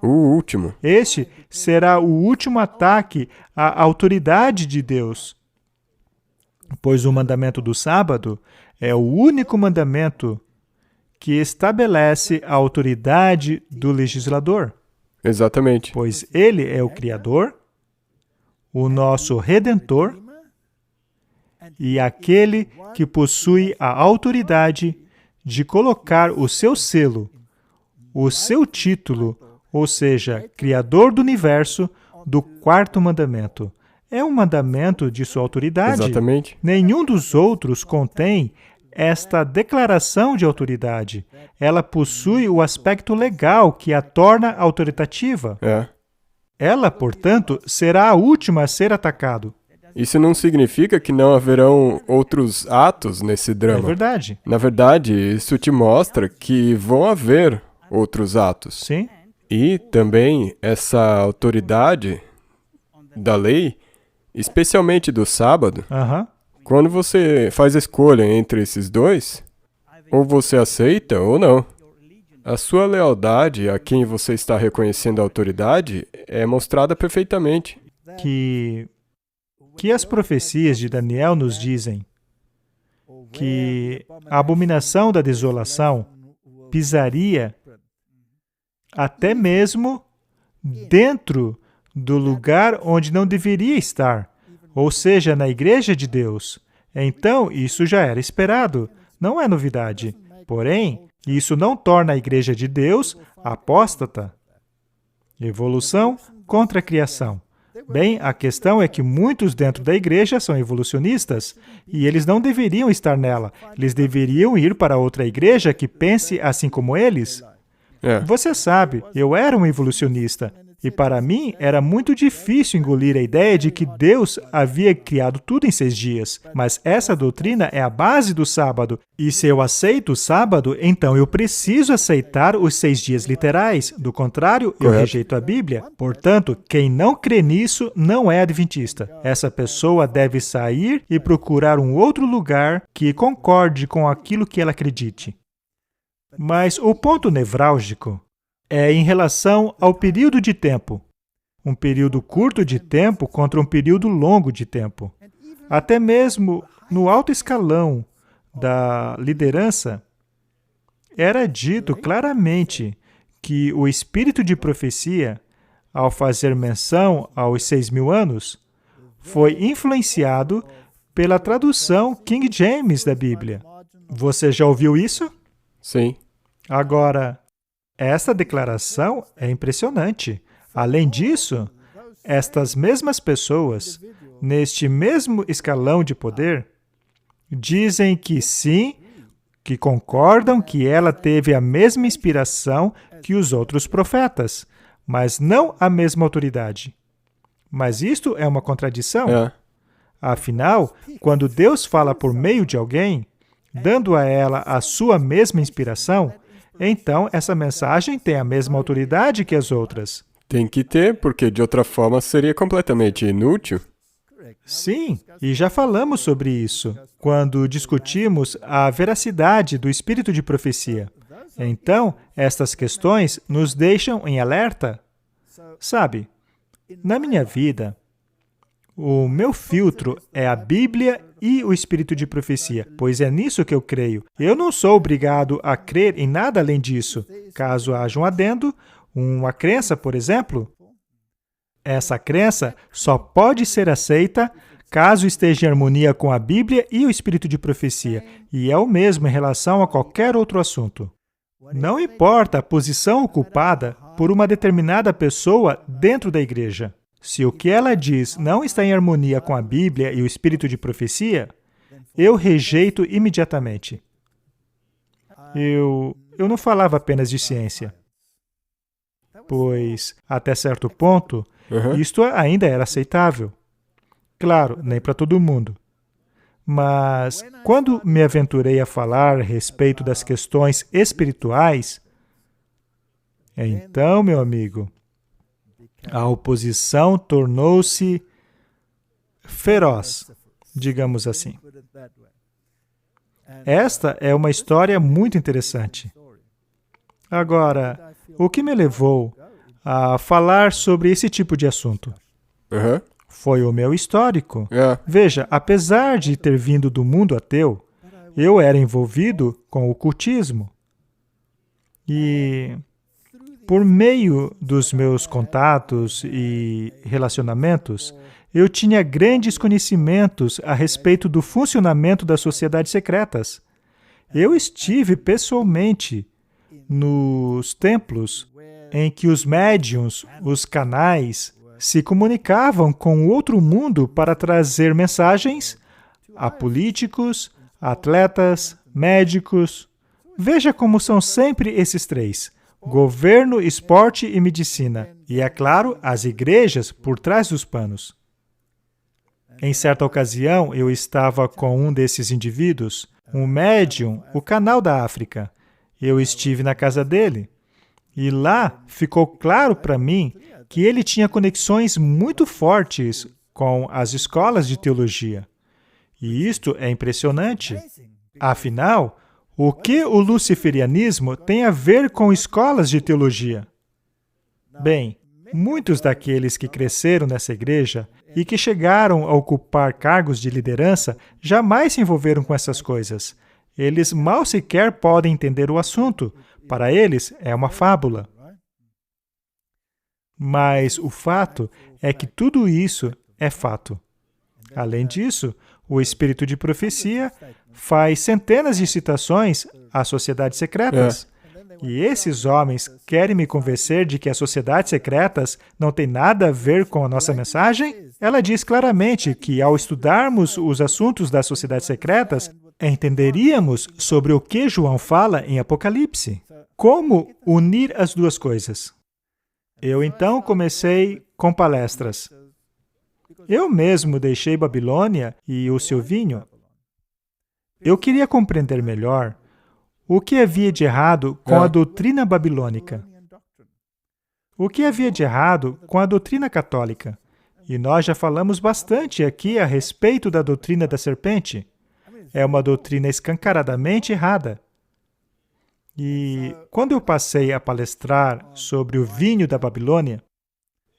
O último. Este será o último ataque à autoridade de Deus, pois o mandamento do sábado é o único mandamento que estabelece a autoridade do legislador, Exatamente. pois ele é o Criador, o nosso Redentor e aquele que possui a autoridade de colocar o seu selo, o seu título, ou seja, Criador do Universo, do quarto mandamento. É um mandamento de sua autoridade. Exatamente. Nenhum dos outros contém esta declaração de autoridade. Ela possui o aspecto legal que a torna autoritativa. Ela, portanto, será a última a ser atacada. Isso não significa que não haverão outros atos nesse drama. É verdade. Na verdade, isso te mostra que vão haver outros atos. Sim. E também essa autoridade da lei, especialmente do sábado, quando você faz a escolha entre esses dois, ou você aceita ou não. A sua lealdade a quem você está reconhecendo a autoridade é mostrada perfeitamente. Que as profecias de Daniel nos dizem que a abominação da desolação pisaria até mesmo dentro do lugar onde não deveria estar, ou seja, na igreja de Deus. Então, isso já era esperado, não é novidade. Porém, isso não torna a igreja de Deus apóstata. Evolução contra a criação. Bem, a questão é que muitos dentro da igreja são evolucionistas e eles não deveriam estar nela. Eles deveriam ir para outra igreja que pense assim como eles. Você sabe, eu era um evolucionista e para mim era muito difícil engolir a ideia de que Deus havia criado tudo em 6 dias. Mas essa doutrina é a base do sábado. E se eu aceito o sábado, então eu preciso aceitar os 6 dias literais. Do contrário, eu rejeito a Bíblia. Portanto, quem não crê nisso não é adventista. Essa pessoa deve sair e procurar um outro lugar que concorde com aquilo que ela acredite. Mas o ponto nevrálgico é em relação ao período de tempo. Um período curto de tempo contra um período longo de tempo. Até mesmo no alto escalão da liderança, era dito claramente que o espírito de profecia, ao fazer menção aos 6.000 anos, foi influenciado pela tradução King James da Bíblia. Você já ouviu isso? Sim. Agora, esta declaração é impressionante. Além disso, estas mesmas pessoas, neste mesmo escalão de poder, dizem que sim, que concordam que ela teve a mesma inspiração que os outros profetas, mas não a mesma autoridade. Mas isto é uma contradição. Afinal, quando Deus fala por meio de alguém, dando a ela a sua mesma inspiração, então essa mensagem tem a mesma autoridade que as outras. Tem que ter, porque de outra forma seria completamente inútil. Sim, e já falamos sobre isso, quando discutimos a veracidade do espírito de profecia. Então, estas questões nos deixam em alerta. Sabe, na minha vida, o meu filtro é a Bíblia e o espírito de profecia, pois é nisso que eu creio. Eu não sou obrigado a crer em nada além disso. Caso haja um adendo, uma crença, por exemplo, essa crença só pode ser aceita caso esteja em harmonia com a Bíblia e o espírito de profecia, e é o mesmo em relação a qualquer outro assunto. Não importa a posição ocupada por uma determinada pessoa dentro da igreja. Se o que ela diz não está em harmonia com a Bíblia e o espírito de profecia, eu rejeito imediatamente. Eu não falava apenas de ciência, pois, até certo ponto, isto ainda era aceitável. Claro, nem para todo mundo. Mas, quando me aventurei a falar a respeito das questões espirituais, então, meu amigo, a oposição tornou-se feroz, digamos assim. Esta é uma história muito interessante. Agora, o que me levou a falar sobre esse tipo de assunto. Foi o meu histórico. Veja, apesar de ter vindo do mundo ateu, eu era envolvido com o cultismo. E por meio dos meus contatos e relacionamentos, eu tinha grandes conhecimentos a respeito do funcionamento das sociedades secretas. Eu estive pessoalmente nos templos em que os médiuns, os canais, se comunicavam com o outro mundo para trazer mensagens a políticos, atletas, médicos. Veja como são sempre esses três: governo, esporte e medicina. E, é claro, as igrejas por trás dos panos. Em certa ocasião, eu estava com um desses indivíduos, um médium, o canal da África. Eu estive na casa dele. E lá ficou claro para mim que ele tinha conexões muito fortes com as escolas de teologia. E isto é impressionante. Afinal, o que o luciferianismo tem a ver com escolas de teologia? Bem, muitos daqueles que cresceram nessa igreja e que chegaram a ocupar cargos de liderança jamais se envolveram com essas coisas. Eles mal sequer podem entender o assunto. Para eles, é uma fábula. Mas o fato é que tudo isso é fato. Além disso, o espírito de profecia faz centenas de citações às sociedades secretas. E esses homens querem me convencer de que as sociedades secretas não têm nada a ver com a nossa mensagem? Ela diz claramente que, ao estudarmos os assuntos das sociedades secretas, entenderíamos sobre o que João fala em Apocalipse. Como unir as duas coisas? Eu então comecei com palestras. Eu mesmo deixei Babilônia e o seu vinho. Eu queria compreender melhor o que havia de errado com a doutrina babilônica. O que havia de errado com a doutrina católica? E nós já falamos bastante aqui a respeito da doutrina da serpente. É uma doutrina escancaradamente errada. E quando eu passei a palestrar sobre o vinho da Babilônia,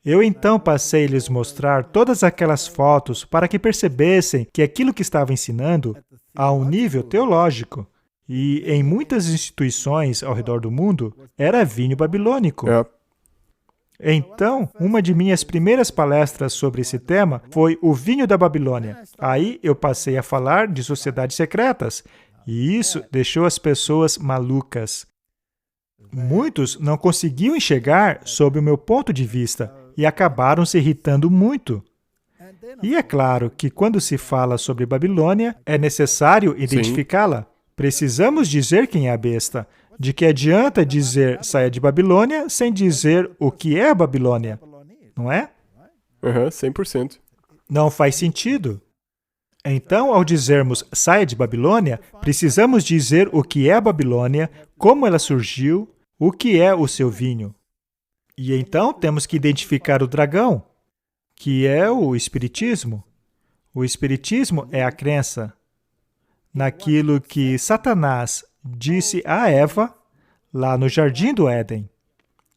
eu então passei a lhes mostrar todas aquelas fotos para que percebessem que aquilo que estava ensinando a um nível teológico e em muitas instituições ao redor do mundo era vinho babilônico. Então, uma de minhas primeiras palestras sobre esse tema foi o vinho da Babilônia. Aí eu passei a falar de sociedades secretas. E isso deixou as pessoas malucas. Muitos não conseguiam enxergar sob o meu ponto de vista e acabaram se irritando muito. E é claro que quando se fala sobre Babilônia, é necessário identificá-la. Precisamos dizer quem é a besta. De que adianta dizer saia de Babilônia sem dizer o que é a Babilônia? Não é? 100%. Não faz sentido. Então, ao dizermos saia de Babilônia, precisamos dizer o que é a Babilônia, como ela surgiu, o que é o seu vinho. E então temos que identificar o dragão, que é o Espiritismo. O Espiritismo é a crença naquilo que Satanás disse a Eva lá no Jardim do Éden.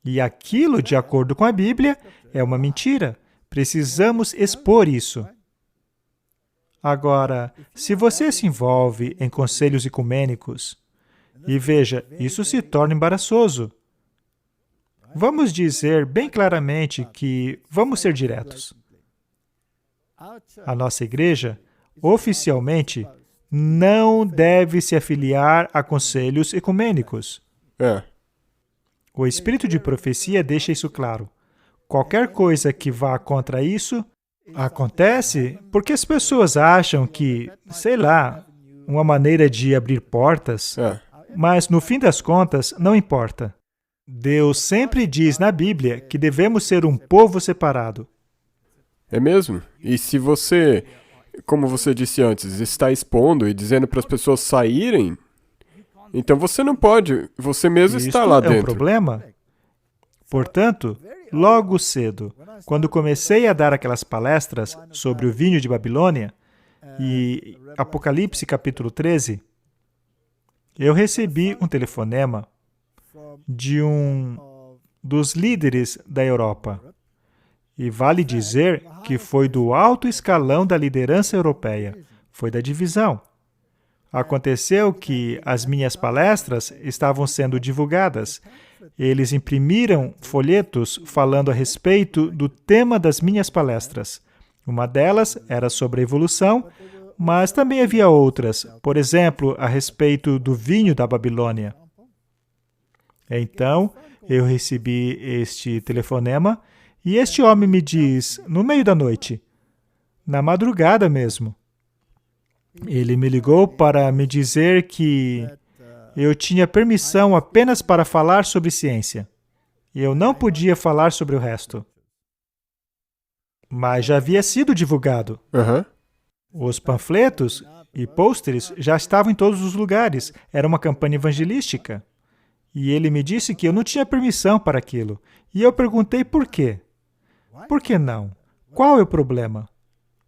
E aquilo, de acordo com a Bíblia, é uma mentira. Precisamos expor isso. Agora, se você se envolve em conselhos ecumênicos, e veja, isso se torna embaraçoso. Vamos dizer bem claramente que vamos ser diretos. A nossa igreja, oficialmente, não deve se afiliar a conselhos ecumênicos. O espírito de profecia deixa isso claro. Qualquer coisa que vá contra isso acontece porque as pessoas acham que, sei lá, uma maneira de abrir portas, mas no fim das contas, não importa. Deus sempre diz na Bíblia que devemos ser um povo separado. É mesmo? E se você, como você disse antes, está expondo e dizendo para as pessoas saírem, então você não pode, você mesmo está lá dentro. É um problema. Portanto, logo cedo, quando comecei a dar aquelas palestras sobre o vinho de Babilônia e Apocalipse capítulo 13, eu recebi um telefonema de um dos líderes da Europa. E vale dizer que foi do alto escalão da liderança europeia, foi da divisão. Aconteceu que as minhas palestras estavam sendo divulgadas. Eles imprimiram folhetos falando a respeito do tema das minhas palestras. Uma delas era sobre a evolução, mas também havia outras, por exemplo, a respeito do vinho da Babilônia. Então, eu recebi este telefonema e este homem me diz, no meio da noite, na madrugada mesmo, ele me ligou para me dizer que eu tinha permissão apenas para falar sobre ciência. E eu não podia falar sobre o resto. Mas já havia sido divulgado. Os panfletos e pôsteres já estavam em todos os lugares. Era uma campanha evangelística. E ele me disse que eu não tinha permissão para aquilo. E eu perguntei por quê. Por que não? Qual é o problema?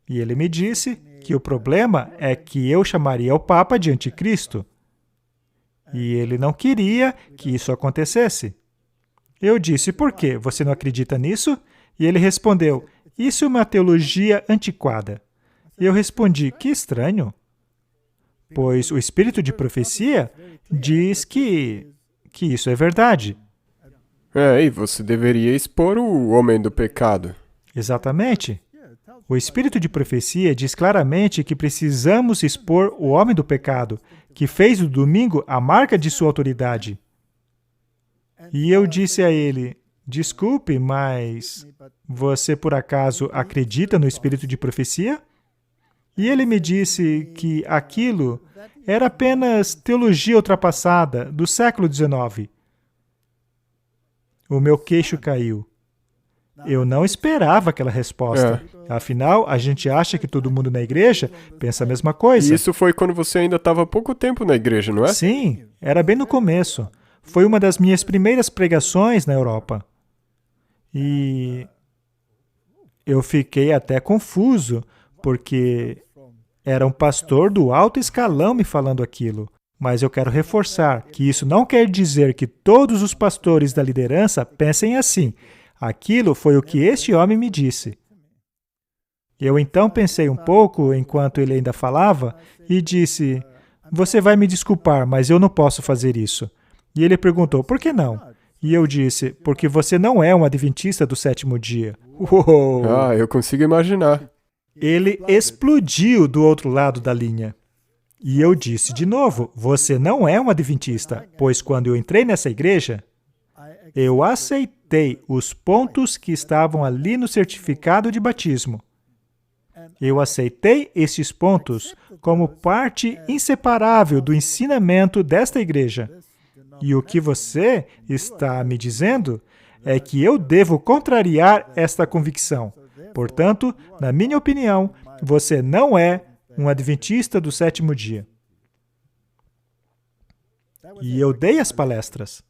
E ele me disse que o problema é que eu chamaria o Papa de anticristo. E ele não queria que isso acontecesse. Eu disse, por quê? Você não acredita nisso? E ele respondeu, isso é uma teologia antiquada. E eu respondi, que estranho. Pois o espírito de profecia diz que isso é verdade. E você deveria expor o homem do pecado. Exatamente. O espírito de profecia diz claramente que precisamos expor o homem do pecado, que fez do domingo a marca de sua autoridade. E eu disse a ele, desculpe, mas você por acaso acredita no espírito de profecia? E ele me disse que aquilo era apenas teologia ultrapassada do século XIX. O meu queixo caiu. Eu não esperava aquela resposta. Afinal, a gente acha que todo mundo na igreja pensa a mesma coisa. E isso foi quando você ainda estava há pouco tempo na igreja, não é? Sim, era bem no começo. Foi uma das minhas primeiras pregações na Europa. E eu fiquei até confuso, porque era um pastor do alto escalão me falando aquilo. Mas eu quero reforçar que isso não quer dizer que todos os pastores da liderança pensem assim. Aquilo foi o que este homem me disse. Eu então pensei um pouco enquanto ele ainda falava e disse, você vai me desculpar, mas eu não posso fazer isso. E ele perguntou, por que não? E eu disse, porque você não é um adventista do sétimo dia. Uou! Eu consigo imaginar. Ele explodiu do outro lado da linha. E eu disse de novo, você não é um adventista, pois quando eu entrei nessa igreja, eu aceitei os pontos que estavam ali no certificado de batismo. Eu aceitei esses pontos como parte inseparável do ensinamento desta igreja. E o que você está me dizendo é que eu devo contrariar esta convicção. Portanto, na minha opinião, você não é um adventista do sétimo dia. E eu dei as palestras.